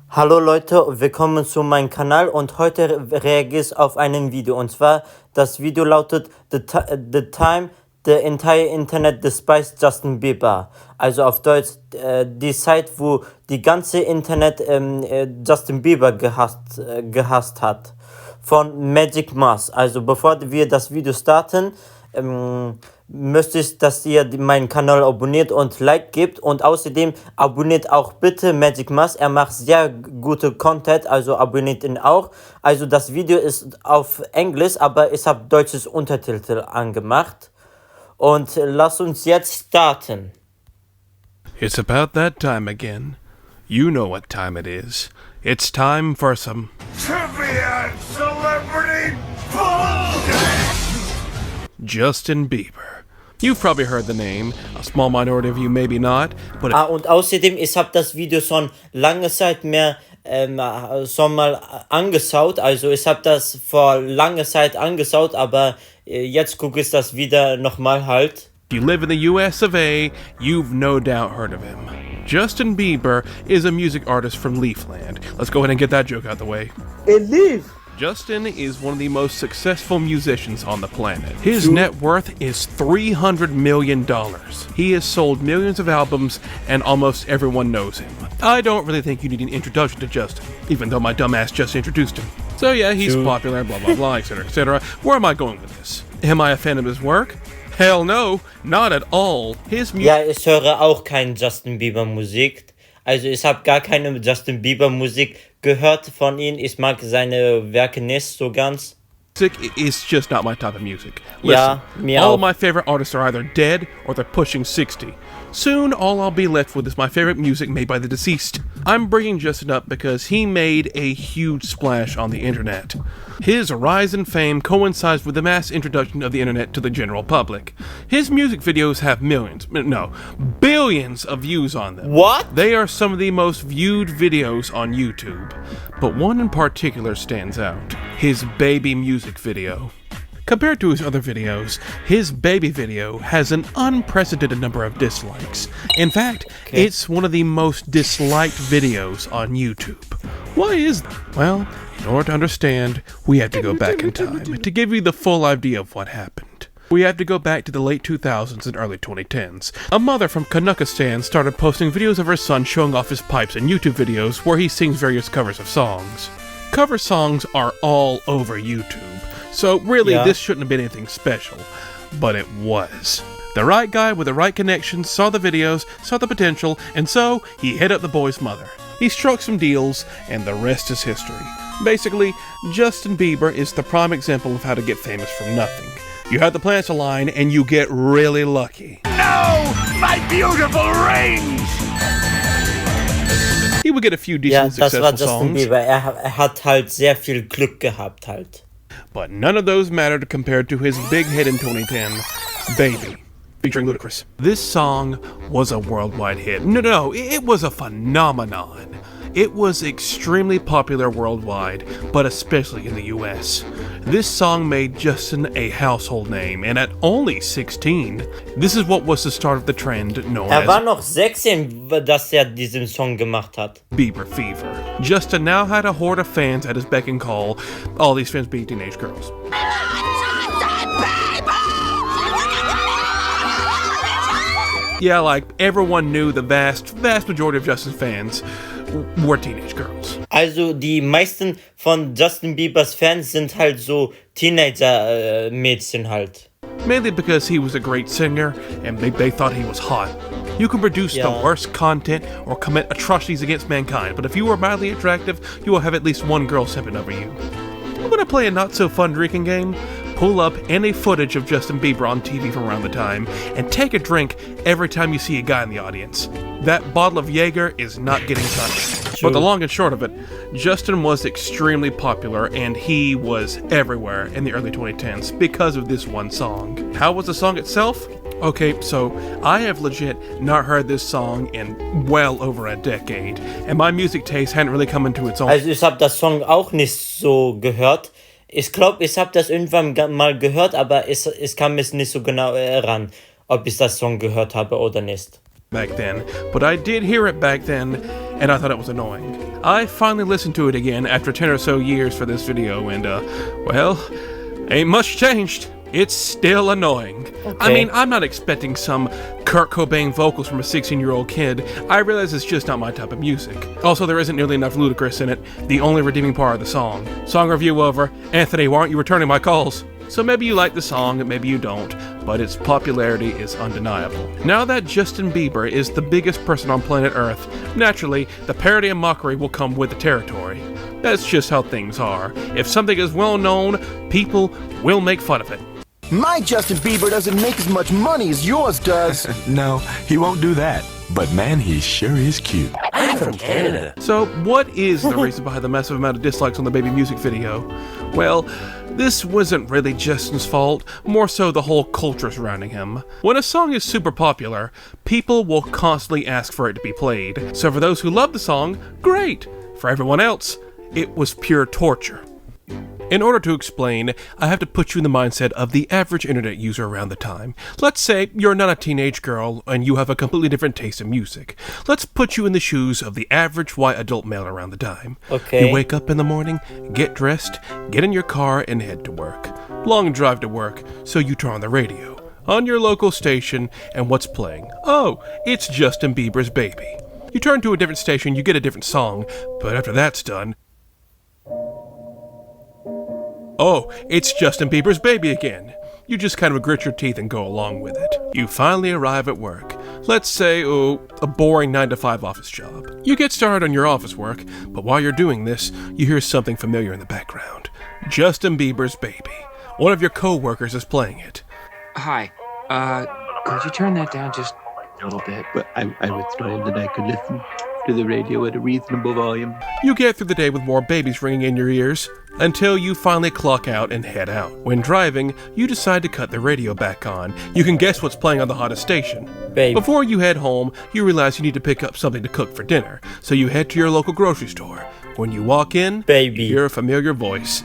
Hallo Leute, willkommen zu meinem Kanal und heute reagiere ich auf ein Video und zwar das Video lautet The Time the Entire Internet despised Justin Bieber. Also auf Deutsch die Zeit, wo die ganze Internet Justin Bieber gehasst hat. Von MagicMush. Also bevor wir das Video starten, möchte ich, dass ihr meinen Kanal abonniert und Like gebt und außerdem abonniert auch bitte MagicMush. Er macht sehr gute Content, also abonniert ihn auch. Also das Video ist auf Englisch, aber ich habe deutsches Untertitel angemacht. Und lass uns jetzt starten. It's about that time again. You know what time it is. It's time for some Trivia Celebrity Bullshit! Justin Bieber. You've probably heard the name. A small minority of you maybe not, but Und außerdem, ich habe das Video schon lange Zeit mehr schon mal angeschaut. Also ich habe das vor langer Zeit angeschaut, aber jetzt gucke ich das wieder nochmal halt. if you live in the US of A, you've no doubt heard of him. Justin Bieber is a music artist from Leafland. Let's go ahead and get that joke out the way. Justin is one of the most successful musicians on the planet. His net worth is $300 million. He has sold millions of albums, and almost everyone knows him. I don't really think you need an introduction to Justin, even though my dumbass just introduced him. So yeah, he's popular, blah blah blah, etc., etc. Where am I going with this? Am I a fan of his work? Hell no, not at all. His music. Ja, ich höre auch kein Justin Bieber Musik. Also ich habe gar keine Justin Bieber Musik gehört von ihm. Ich mag seine Werke nicht so ganz. Is just not my type of music. Yeah, Listen, me all auch. of my favorite artists are either dead or they're pushing 60. Soon, all I'll be left with is my favorite music made by the deceased. I'm bringing Justin up because he made a huge splash on the internet. His rise in fame coincides with the mass introduction of the internet to the general public. His music videos have billions of views on them. What? They are some of the most viewed videos on YouTube. But one in particular stands out. His baby music video. Compared to his other videos, his baby video has an unprecedented number of dislikes. In fact, it's one of the most disliked videos on YouTube. Why is that? Well, in order to understand, we have to go back in time to give you the full idea of what happened. We have to go back to the late 2000s and early 2010s. A mother from Kazakhstan started posting videos of her son showing off his pipes in YouTube videos where he sings various covers of songs. Cover songs are all over YouTube, so really this shouldn't have been anything special, but it was. The right guy with the right connections saw the videos, saw the potential, and so he hit up the boy's mother. He struck some deals, and the rest is history. Basically, Justin Bieber is the prime example of how to get famous from nothing. You have the planets align, and you get really lucky. No! My beautiful rings! He would get a few Ja, decent das war successful Justin songs, Bieber. Er hat halt sehr viel Glück gehabt halt. but none of those mattered compared to his big hit in 2010, Baby, featuring Ludacris. This song was a worldwide hit. No, it was a phenomenon. It was extremely popular worldwide, but especially in the US. This song made Justin a household name, and at only 16, this is what was the start of the trend known War as noch 16, dass diesen Song gemacht hat. Bieber fever. Justin now had a horde of fans at his beck and call, all these fans being teenage girls. Yeah, like everyone knew the vast majority of Justin's fans were teenage girls. Also die meisten von Justin Biebers Fans sind halt so Teenager-Mädchen halt. Mainly because he was a great singer and they thought he was hot. You can produce the worst content or commit atrocities against mankind, but if you are mildly attractive, you will have at least one girl simping over you. I'm gonna play a not-so-fun drinking game. Pull up any footage of Justin Bieber on TV from around the time, and take a drink every time you see a guy in the audience. That bottle of Jaeger is not getting touched. But the long and short of it, Justin was extremely popular, and he was everywhere in the early 2010s because of this one song. How was the song itself? Okay, so I have legit not heard this song in well over a decade, and my music taste hadn't really come into its own. Also ich habe das Song auch nicht so gehört. Ich glaube, ich habe das irgendwann mal gehört, aber ich kann mich nicht so genau erinnern, ob ich das Song gehört habe oder nicht. Back then, but I did hear it back then, and I thought it was annoying. I finally listened to it again after 10 or so years for this video, and well, ain't much changed. It's still annoying. Okay. I mean, I'm not expecting some Kurt Cobain vocals from a 16-year-old kid. I realize it's just not my type of music. Also, there isn't nearly enough ludicrous in it, the only redeeming part of the song. Song review over. Anthony, why aren't you returning my calls? So maybe you like the song, and maybe you don't, but its popularity is undeniable. Now that Justin Bieber is the biggest person on planet Earth, naturally, the parody and mockery will come with the territory. That's just how things are. If something is well known, people will make fun of it. My Justin Bieber doesn't make as much money as yours does. No, he won't do that. But man, he sure is cute. I'm from Canada. So, what is the reason behind the massive amount of dislikes on the baby music video? Well, this wasn't really Justin's fault, more so the whole culture surrounding him. When a song is super popular, people will constantly ask for it to be played. So for those who love the song, great. For everyone else, it was pure torture. In order to explain, I have to put you in the mindset of the average internet user around the time. Let's say you're not a teenage girl and you have a completely different taste in music. Let's put you in the shoes of the average white adult male around the time. Okay. You wake up in the morning, get dressed, get in your car, and head to work. Long drive to work, so you turn on the radio. On your local station, and what's playing? Oh, it's Justin Bieber's Baby. You turn to a different station, you get a different song, but after that's done, oh, it's Justin Bieber's Baby again. You just kind of grit your teeth and go along with it. You finally arrive at work. Let's say, a boring 9-to-5 office job. You get started on your office work, but while you're doing this, you hear something familiar in the background. Justin Bieber's Baby. One of your co-workers is playing it. Hi. Could you turn that down just a little bit? But I was told that I could listen to the radio at a reasonable volume. You get through the day with more babies ringing in your ears, until you finally clock out and head out. When driving, you decide to cut the radio back on. You can guess what's playing on the hottest station. Babe. Before you head home, you realize you need to pick up something to cook for dinner, so you head to your local grocery store. When you walk in, Baby. you hear a familiar voice.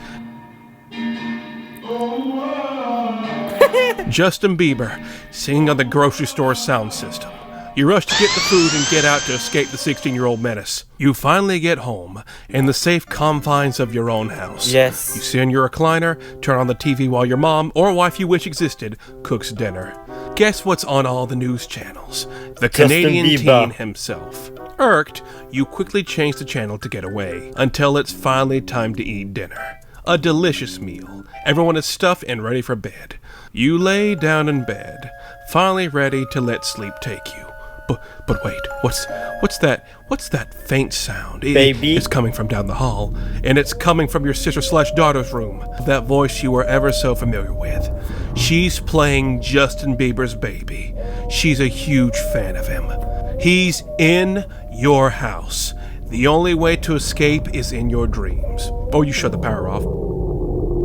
Justin Bieber, singing on the grocery store sound system. You rush to get the food and get out to escape the 16-year-old menace. You finally get home, in the safe confines of your own house. Yes. You sit in your recliner, turn on the TV while your mom, or wife you wish existed, cooks dinner. Guess what's on all the news channels? The Canadian Bieber. teen himself. Irked, you quickly change the channel to get away, until it's finally time to eat dinner. A delicious meal. Everyone is stuffed and ready for bed. You lay down in bed, finally ready to let sleep take you. But wait, what's that faint sound? Baby. It's coming from down the hall, and it's coming from your sister/daughter's room. That voice you were ever so familiar with. She's playing Justin Bieber's Baby. She's a huge fan of him. He's in your house. The only way to escape is in your dreams. Or you shut the power off.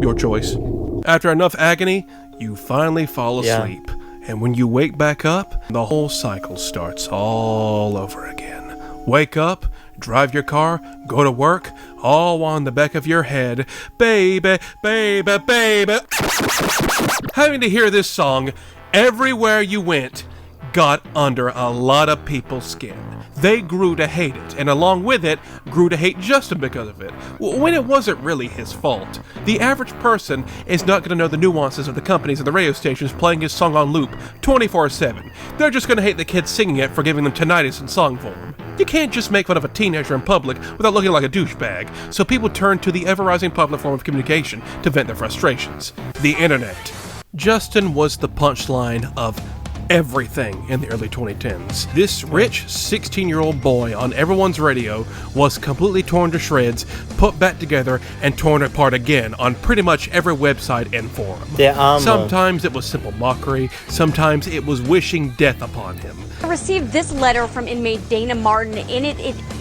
Your choice. After enough agony, you finally fall asleep. And when you wake back up, the whole cycle starts all over again. Wake up, drive your car, go to work, all on the back of your head. Baby, baby, baby. Having to hear this song everywhere you went got under a lot of people's skin. They grew to hate it, and along with it, grew to hate Justin because of it, when it wasn't really his fault. The average person is not going to know the nuances of the companies and the radio stations playing his song on loop 24/7. They're just going to hate the kids singing it for giving them tinnitus in song form. You can't just make fun of a teenager in public without looking like a douchebag, so people turn to the ever-rising popular form of communication to vent their frustrations: the internet. Justin was the punchline of everything in the early 2010s. This rich 16-year-old boy on everyone's radio was completely torn to shreds, put back together, and torn apart again on pretty much every website and forum. Sometimes it was simple mockery, sometimes it was wishing death upon him. I received this letter from inmate Dana Martin. In it,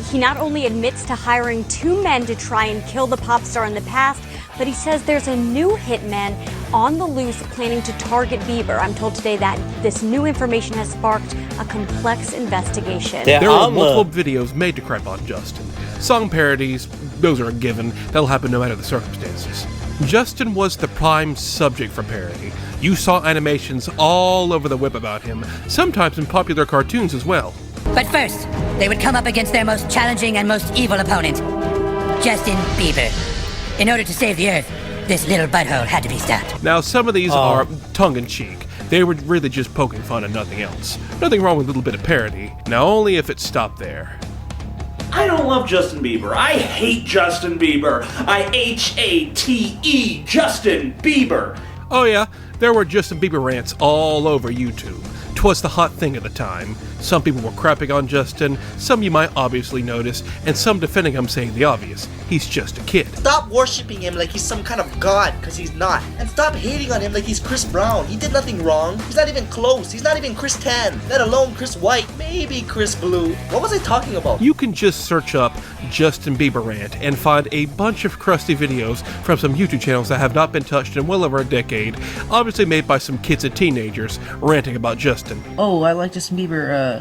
he not only admits to hiring 2 men to try and kill the pop star in the past, but he says there's a new hitman on the loose planning to target Bieber. I'm told today that this new information has sparked a complex investigation. There were multiple videos made to crap on Justin. Song parodies, those are a given. That'll happen no matter the circumstances. Justin was the prime subject for parody. You saw animations all over the web about him, sometimes in popular cartoons as well. But first, they would come up against their most challenging and most evil opponent, Justin Bieber. In order to save the Earth, this little butthole had to be stopped. Now, some of these are tongue-in-cheek. They were really just poking fun and nothing else. Nothing wrong with a little bit of parody. Now, only if it stopped there. I don't love Justin Bieber. I hate Justin Bieber. I H-A-T-E Justin Bieber. Oh yeah, there were Justin Bieber rants all over YouTube. 'Twas the hot thing at the time. Some people were crapping on Justin, some you might obviously notice, and some defending him saying the obvious. He's just a kid. Stop worshipping him like he's some kind of god, because he's not. And stop hating on him like he's Chris Brown. He did nothing wrong. He's not even close. He's not even Chris Tan, let alone Chris White, maybe Chris Blue. What was I talking about? You can just search up Justin Bieber rant and find a bunch of crusty videos from some YouTube channels that have not been touched in well over a decade, obviously made by some kids and teenagers ranting about Justin. Oh, I like Justin Bieber,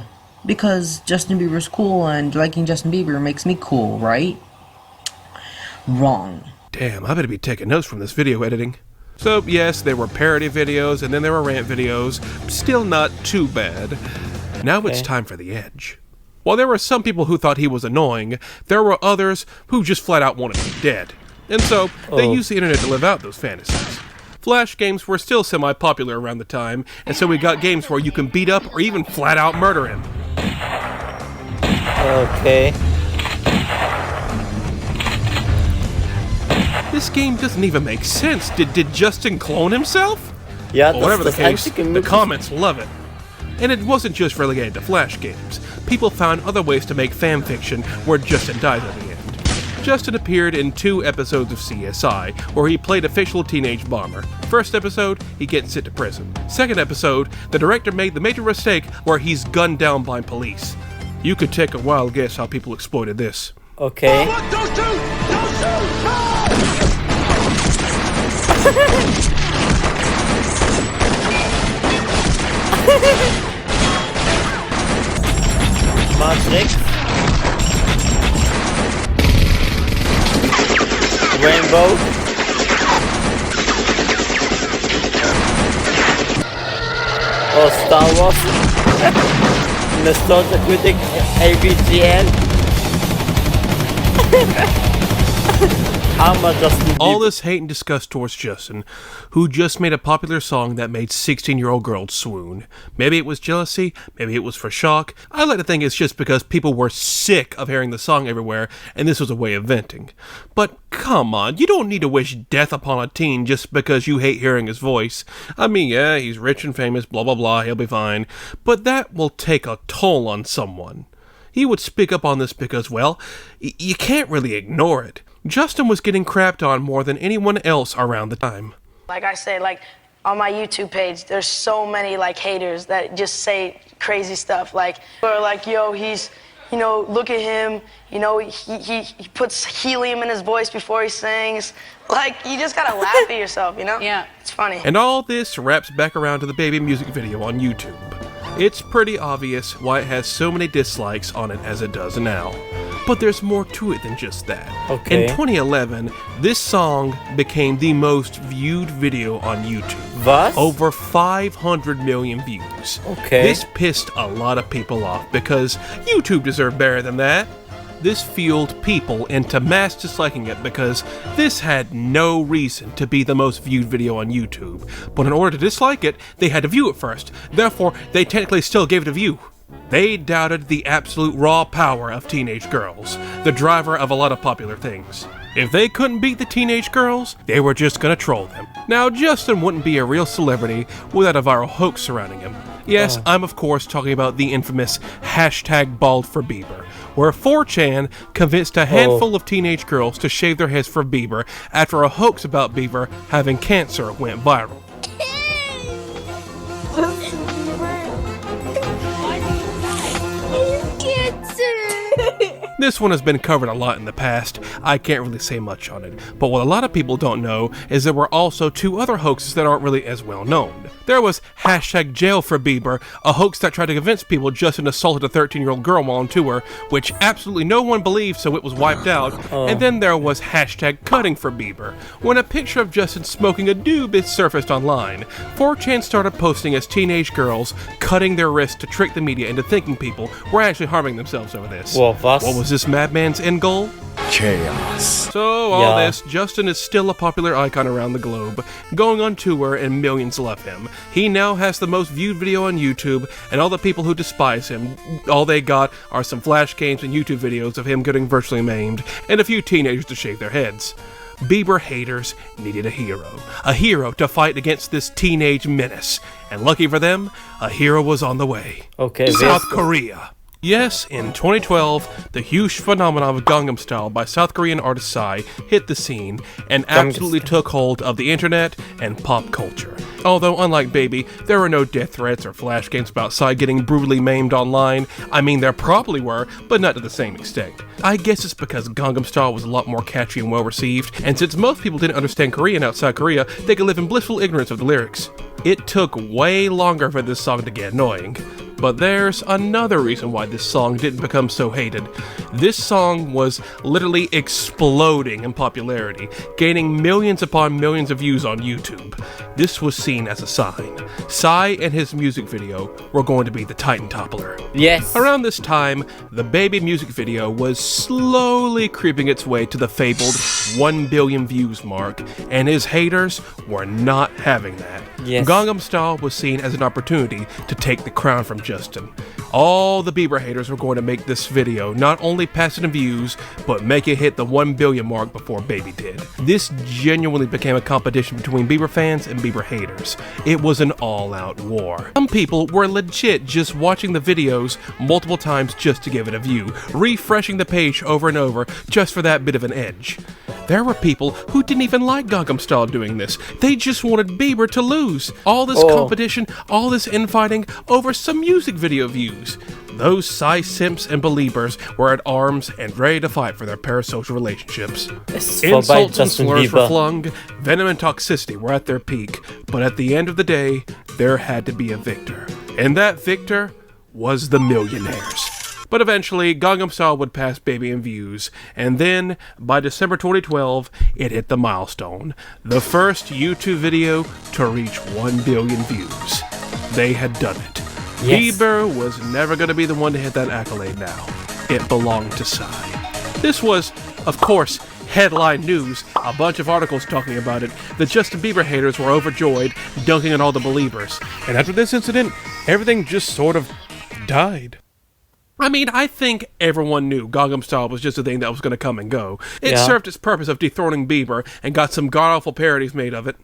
because Justin Bieber's cool and liking Justin Bieber makes me cool, right? Wrong. Damn, I better be taking notes from this video editing. So, yes, there were parody videos and then there were rant videos. Still not too bad. Now it's time for the edge. While there were some people who thought he was annoying, there were others who just flat out wanted him dead. And so, they used the internet to live out those fantasies. Flash games were still semi-popular around the time, and so we got games where you can beat up or even flat out murder him. Okay. This game doesn't even make sense. Did Justin clone himself? Yeah, well, whatever the case, the comments love it. And it wasn't just relegated to Flash games. People found other ways to make fanfiction where Justin died at the end. Justin appeared in 2 episodes of CSI, where he played a fictional teenage bomber. First episode, he gets sent to prison. Second episode, the director made the major mistake where he's gunned down by police. You could take a wild guess how people exploited this. Okay. Matrix. Rainbow. Oh, Star Wars. Nostalgia Critic ABGN. All this hate and disgust towards Justin, who just made a popular song that made 16-year-old girls swoon. Maybe it was jealousy, maybe it was for shock. I like to think it's just because people were sick of hearing the song everywhere, and this was a way of venting. But come on, you don't need to wish death upon a teen just because you hate hearing his voice. I mean, yeah, he's rich and famous, blah blah blah, he'll be fine. But that will take a toll on someone. He would speak up on this because, well, you can't really ignore it. Justin was getting crapped on more than anyone else around the time. Like I say, like on my YouTube page, there's so many like haters that just say crazy stuff. Like, or like, yo, he's, you know, look at him, you know, he puts helium in his voice before he sings. Like, you just gotta laugh at yourself, you know? Yeah. It's funny. And all this wraps back around to the baby music video on YouTube. It's pretty obvious why it has so many dislikes on it as it does now. But there's more to it than just that. Okay. In 2011, this song became the most viewed video on YouTube. What? Over 500 million views. Okay. This pissed a lot of people off because YouTube deserved better than that. This fueled people into mass disliking it because this had no reason to be the most viewed video on YouTube. But in order to dislike it, they had to view it first. Therefore, they technically still gave it a view. They doubted the absolute raw power of teenage girls, the driver of a lot of popular things. If they couldn't beat the teenage girls, they were just gonna troll them. Now, Justin wouldn't be a real celebrity without a viral hoax surrounding him. Yes, I'm of course talking about the infamous #BaldForBieber, where 4chan convinced a handful of teenage girls to shave their heads for Bieber after a hoax about Bieber having cancer went viral. This one has been covered a lot in the past, I can't really say much on it, but what a lot of people don't know is there were also two other hoaxes that aren't really as well known. There was #jail for Bieber, a hoax that tried to convince people Justin assaulted a 13-year-old girl while on tour, which absolutely no one believed, so it was wiped out. And then there was #cutting for Bieber, when a picture of Justin smoking a doob is surfaced online. 4chan started posting as teenage girls cutting their wrists to trick the media into thinking people were actually harming themselves over this. Well, what was this madman's end goal? Chaos. So, all this, Justin is still a popular icon around the globe, going on tour and millions love him. He now has the most viewed video on YouTube, and all the people who despise him, all they got are some flash games and YouTube videos of him getting virtually maimed, and a few teenagers to shave their heads. Bieber haters needed a hero to fight against this teenage menace, and lucky for them, a hero was on the way. Okay, South Korea. Yes, in 2012, the huge phenomenon of Gangnam Style by South Korean artist Psy hit the scene and absolutely took hold of the internet and pop culture. Although, unlike Baby, there were no death threats or flash games about Psy getting brutally maimed online. I mean, there probably were, but not to the same extent. I guess it's because Gangnam Style was a lot more catchy and well received, and since most people didn't understand Korean outside Korea, they could live in blissful ignorance of the lyrics. It took way longer for this song to get annoying. But there's another reason why this song didn't become so hated. This song was literally exploding in popularity, gaining millions upon millions of views on YouTube. This was seen as a sign. Psy and his music video were going to be the Titan toppler. Yes. Around this time, the Baby music video was slowly creeping its way to the fabled 1 billion views mark, and his haters were not having that. Yes. Gangnam Style was seen as an opportunity to take the crown from Justin. All the Bieber haters were going to make this video not only pass it in views, but make it hit the 1 billion mark before Baby did. This genuinely became a competition between Bieber fans and Bieber haters. It was an all-out war. Some people were legit just watching the videos multiple times just to give it a view, refreshing the page over and over just for that bit of an edge. There were people who didn't even like Gangnam Style doing this. They just wanted Bieber to lose. All this competition, all this infighting over some music video views. Those Psy simps and believers were at arms and ready to fight for their parasocial relationships. Insults and slurs were flung, venom and toxicity were at their peak, but at the end of the day, there had to be a victor. And that victor was the millionaires. But eventually, Gangnam Style would pass Baby in views, and then, by December 2012, it hit the milestone. The first YouTube video to reach 1 billion views. They had done it. Yes. Bieber was never going to be the one to hit that accolade now. It belonged to Psy. This was, of course, headline news, a bunch of articles talking about it. The Justin Bieber haters were overjoyed, dunking on all the believers. And after this incident, everything just sort of died. I mean, I think everyone knew Gangnam Style was just a thing that was going to come and go. It served its purpose of dethroning Bieber and got some god-awful parodies made of it.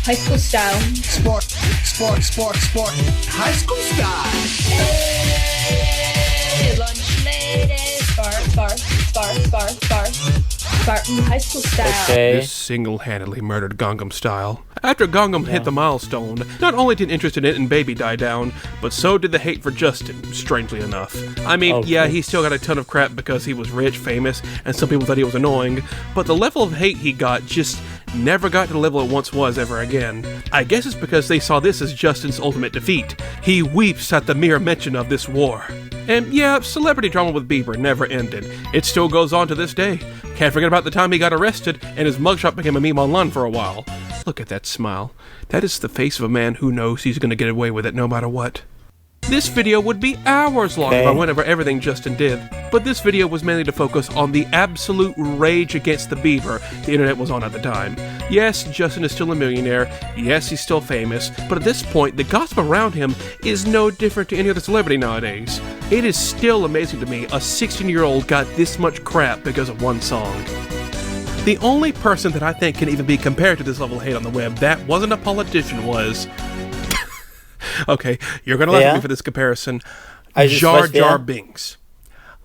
High school style. Sport. High school style. Hey, lunch ladies. Spartan high school style. This single-handedly murdered Gangnam Style. After Gangnam hit the milestone, not only did interest in it and Baby die down, but so did the hate for Justin, strangely enough. I mean, yeah, he still got a ton of crap because he was rich, famous, and some people thought he was annoying, but the level of hate he got just never got to the level it once was ever again. I guess it's because they saw this as Justin's ultimate defeat. He weeps at the mere mention of this war. And yeah, celebrity drama with Bieber never ended. It still goes on to this day. Can't forget about the time he got arrested and his mugshot became a meme online for a while. Look at that smile. That is the face of a man who knows he's gonna get away with it no matter what. This video would be hours long if I went over everything Justin did, but this video was mainly to focus on the absolute rage against the Bieber the internet was on at the time. Yes, Justin is still a millionaire, yes, he's still famous, but at this point, the gossip around him is no different to any other celebrity nowadays. It is still amazing to me a 16-year-old got this much crap because of one song. The only person that I think can even be compared to this level of hate on the web that wasn't a politician was... Okay, you're gonna laugh at me for this comparison. Jar Jar Binks.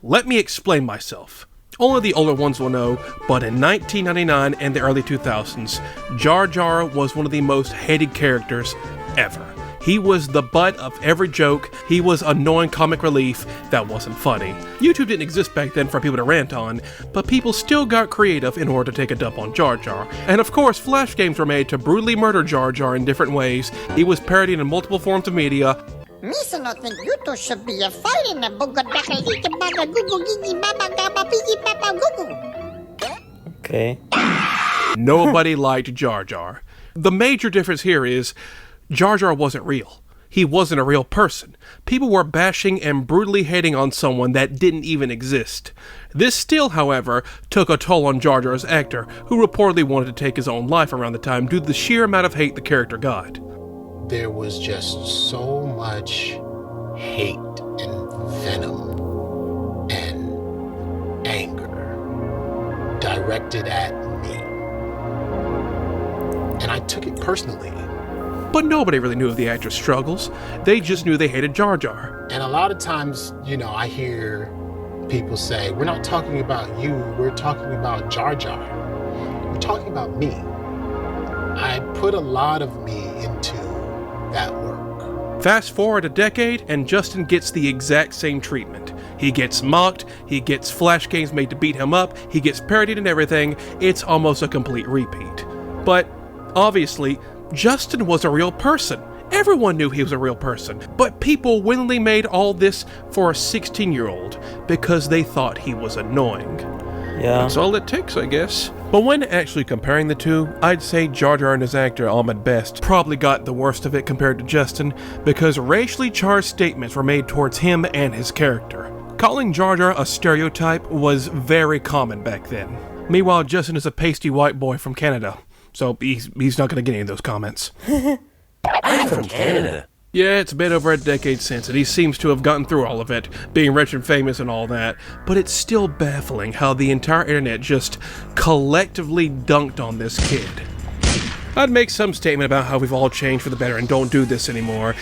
Let me explain myself. Only the older ones will know, but in 1999 and the early 2000s, Jar Jar was one of the most hated characters ever. He was the butt of every joke. He was annoying comic relief that wasn't funny. YouTube didn't exist back then for people to rant on, but people still got creative in order to take a dump on Jar Jar. And of course, Flash games were made to brutally murder Jar Jar in different ways. He was parodied in multiple forms of media. Misa no think you two should be a fighting a Okay. Nobody liked Jar Jar. The major difference here is Jar Jar wasn't real. He wasn't a real person. People were bashing and brutally hating on someone that didn't even exist. This still, however, took a toll on Jar Jar's actor, who reportedly wanted to take his own life around the time due to the sheer amount of hate the character got. There was just so much hate and venom and anger directed at me. And I took it personally. But nobody really knew of the actor's struggles. They just knew they hated Jar Jar. And a lot of times, I hear people say, we're not talking about you, we're talking about Jar Jar. We're talking about me. I put a lot of me into that work. Fast forward a decade, and Justin gets the exact same treatment. He gets mocked, he gets Flash games made to beat him up, he gets parodied and everything. It's almost a complete repeat. But obviously, Justin was a real person. Everyone knew he was a real person, but people willingly made all this for a 16-year-old because they thought he was annoying. Yeah. That's all it takes, I guess. But when actually comparing the two, I'd say Jar Jar and his actor Ahmed Best probably got the worst of it compared to Justin, because racially charged statements were made towards him and his character. Calling Jar Jar a stereotype was very common back then. Meanwhile, Justin is a pasty white boy from Canada, so he's not going to get any of those comments. I'm from Canada. Yeah, it's been over a decade since, and he seems to have gotten through all of it, being rich and famous and all that, but it's still baffling how the entire internet just collectively dunked on this kid. I'd make some statement about how we've all changed for the better and don't do this anymore.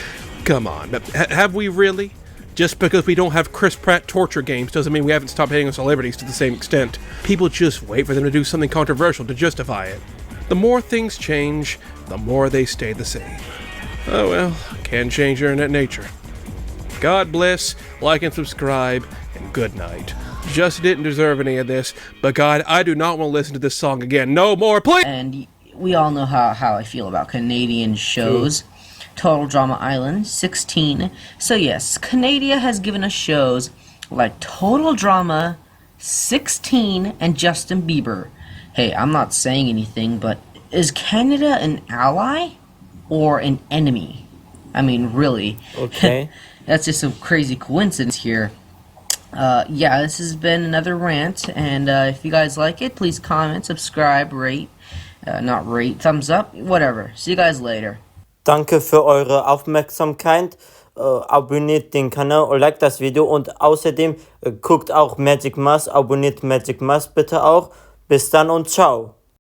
Come on, have we really? Just because we don't have Chris Pratt torture games doesn't mean we haven't stopped hating on celebrities to the same extent. People just wait for them to do something controversial to justify it. The more things change, the more they stay the same. Oh well, can't change internet nature. God bless, like and subscribe, and good night. Just didn't deserve any of this, but God, I do not want to listen to this song again. No more, please! And we all know how I feel about Canadian shows. True. Total Drama Island, 16. So yes, Canada has given us shows like Total Drama, 16, and Justin Bieber. Hey, I'm not saying anything, but is Canada an ally or an enemy? I mean, really. Okay. That's just a crazy coincidence here. Yeah, this has been another rant, and if you guys like it, please comment, subscribe, rate, not rate, thumbs up, whatever. See you guys later. Danke für eure Aufmerksamkeit. Abonniert den Kanal und liked das Video. Und außerdem guckt auch MagicMush. Abonniert MagicMush bitte auch. Bis dann und ciao.